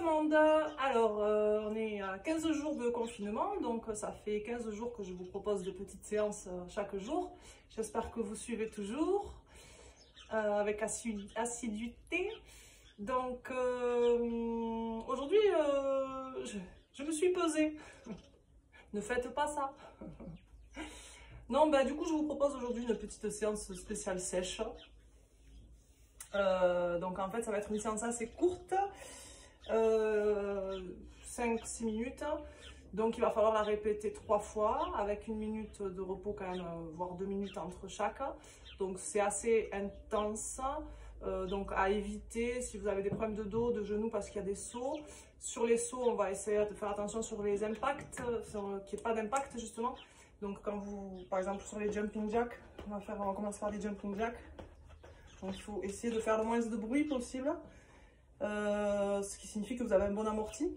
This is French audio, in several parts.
monde. Alors, on est à 15 jours de confinement, donc ça fait 15 jours que je vous propose de petites séances chaque jour. J'espère que vous suivez toujours avec assiduité. Donc, aujourd'hui, je me suis pesée. Ne faites pas ça. Non, bah, du coup, je vous propose aujourd'hui une petite séance spéciale sèche. Donc en fait ça va être une séance assez courte, 5-6 minutes, donc il va falloir la répéter 3 fois avec 1 minute de repos quand même, voire 2 minutes entre chaque, donc c'est assez intense, donc à éviter si vous avez des problèmes de dos, de genoux, parce qu'il y a des sauts. Sur les sauts on va essayer de faire attention sur les impacts, qu'il n'y ait pas d'impact justement. Donc quand vous, par exemple sur les jumping jacks, on va commencer par des jumping jacks. Donc il faut essayer de faire le moins de bruit possible, ce qui signifie que vous avez un bon amorti.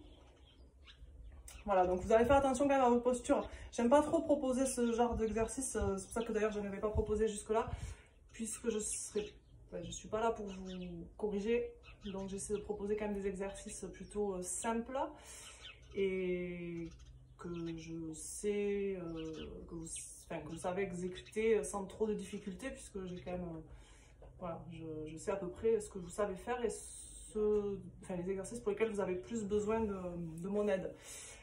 Voilà, donc vous allez faire attention quand même à votre posture. J'aime pas trop proposer ce genre d'exercice, c'est pour ça que d'ailleurs je n'avais pas proposé jusque-là, puisque je suis pas là pour vous corriger, donc j'essaie de proposer quand même des exercices plutôt simples et que je sais que vous savez exécuter sans trop de difficultés, puisque j'ai quand même... Voilà, je sais à peu près ce que vous savez faire et les exercices pour lesquels vous avez plus besoin de mon aide.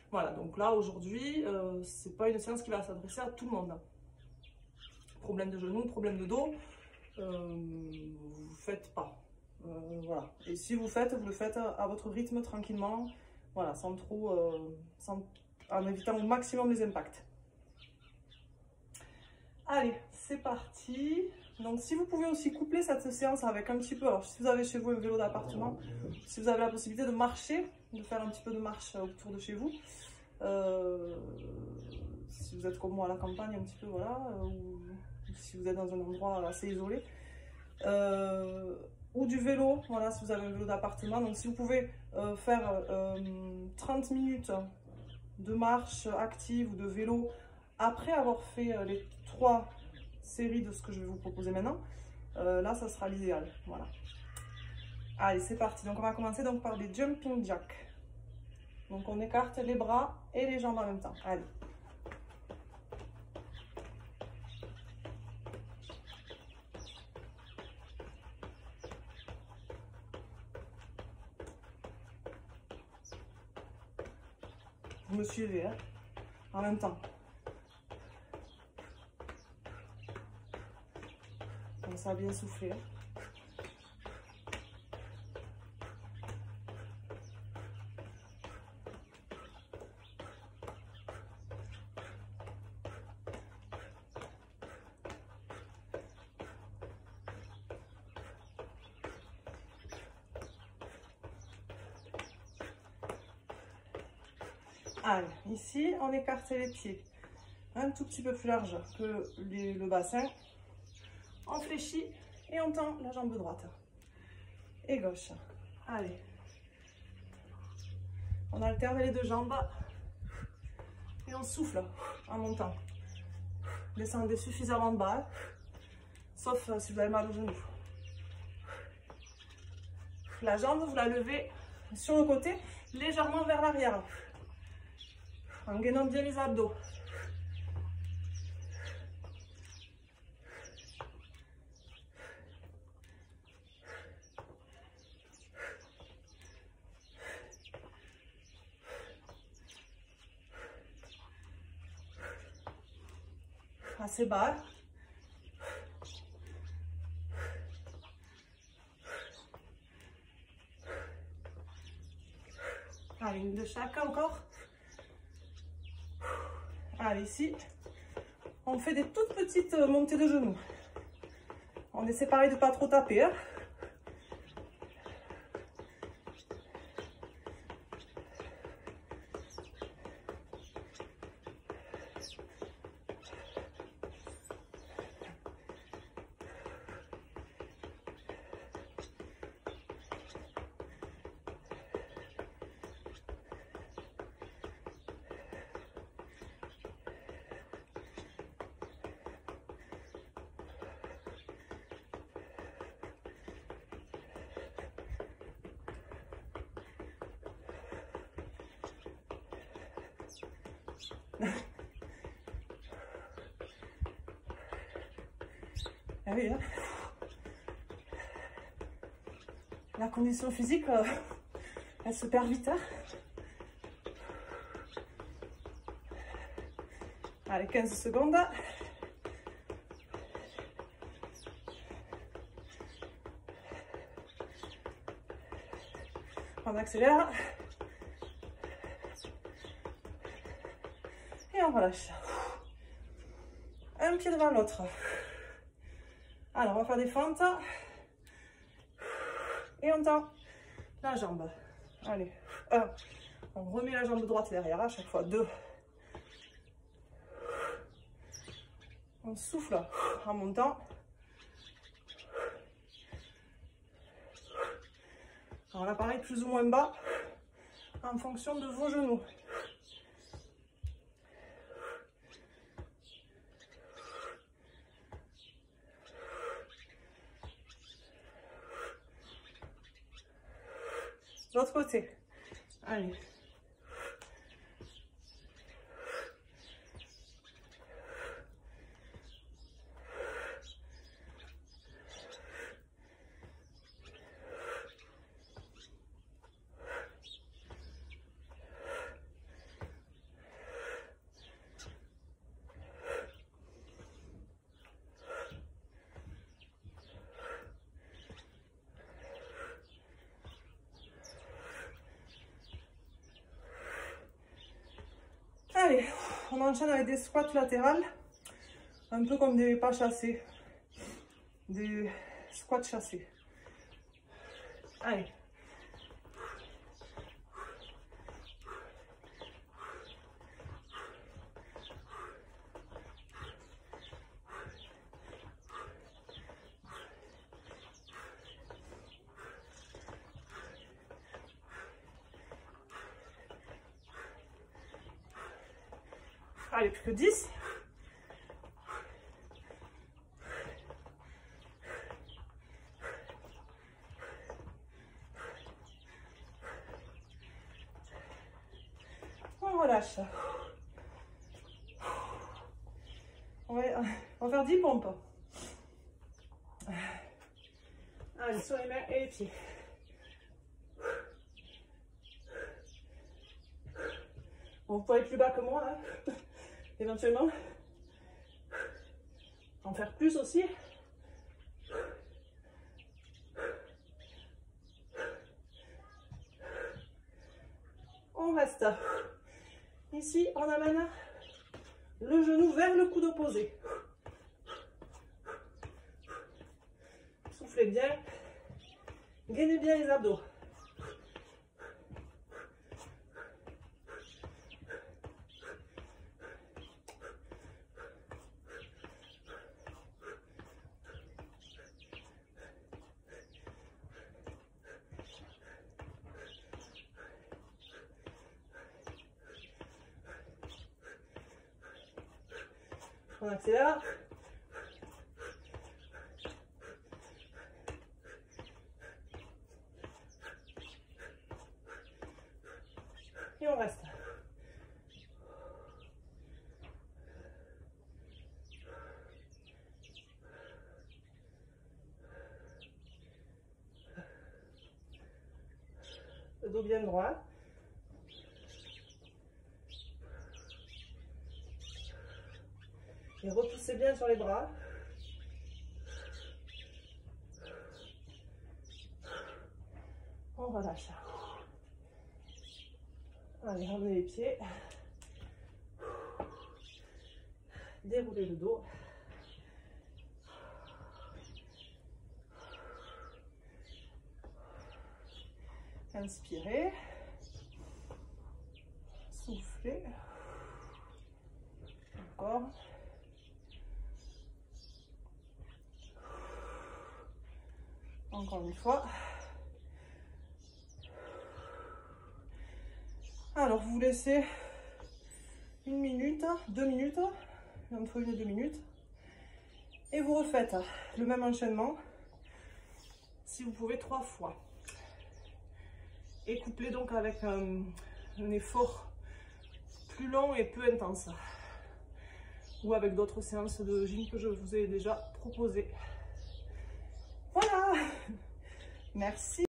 Voilà, donc là aujourd'hui, c'est pas une séance qui va s'adresser à tout le monde. Problème de genou, problème de dos, vous faites pas. Voilà. Et si vous le faites à votre rythme tranquillement, voilà, en évitant au maximum les impacts. Allez, c'est parti. Donc si vous pouvez aussi coupler cette séance avec un petit peu, alors si vous avez chez vous un vélo d'appartement, si vous avez la possibilité de marcher, de faire un petit peu de marche autour de chez vous, si vous êtes comme moi à la campagne un petit peu, voilà, ou si vous êtes dans un endroit assez isolé, ou du vélo, voilà, si vous avez un vélo d'appartement. Donc si vous pouvez faire 30 minutes de marche active ou de vélo après avoir fait les 3 séries de ce que je vais vous proposer maintenant, là ça sera l'idéal. Voilà. Allez, c'est parti. Donc on va commencer donc par des jumping jacks. Donc on écarte les bras et les jambes en même temps. Allez. Vous me suivez, hein, en même temps. Donc ça va bien souffler. Allez, ici on écarte les pieds un tout petit peu plus large que le bassin. On fléchit et on tend la jambe droite et gauche. Allez, on alterne les 2 jambes et on souffle en montant. Descendez suffisamment bas, sauf si vous avez mal au genou. La jambe, vous la levez sur le côté, légèrement vers l'arrière, en gainant bien les abdos. Assez bas. Allez, une de chaque encore. Allez, ici, on fait des toutes petites montées de genoux. On essaie pareil de ne pas trop taper, hein. Ah oui, hein. La condition physique, elle se perd vite. Hein. Allez, 15 secondes. On accélère. Et on relâche. Un pied devant l'autre. Alors, on va faire des fentes. Et on tend la jambe. Allez, 1. On remet la jambe droite derrière à chaque fois. 2. On souffle en montant. Alors là, pareil, plus ou moins bas en fonction de vos genoux. De l'autre côté. Allez. Allez, on enchaîne avec des squats latérales, un peu comme des pas chassés, des squats chassés. Allez. Allez, plus que 10. On relâche. On va faire 10 pompes. Allez, sur les mains et les pieds. Bon, vous pouvez être plus bas que moi, là. Éventuellement. En faire plus aussi. On reste. Ici, on amène le genou vers le coude opposé. Soufflez bien. Gainez bien les abdos. On accélère. Et on reste. Le dos bien droit. Et repoussez bien sur les bras. On relâche. Allez, ramenez les pieds. Déroulez le dos. Inspirez. Soufflez. Encore. Encore une fois. Alors, vous laissez 1 minute, 2 minutes, entre 1 et 2 minutes. Et vous refaites le même enchaînement, si vous pouvez, 3 fois. Et couplez donc avec un effort plus long et peu intense. Ou avec d'autres séances de gym que je vous ai déjà proposées. Voilà. Merci.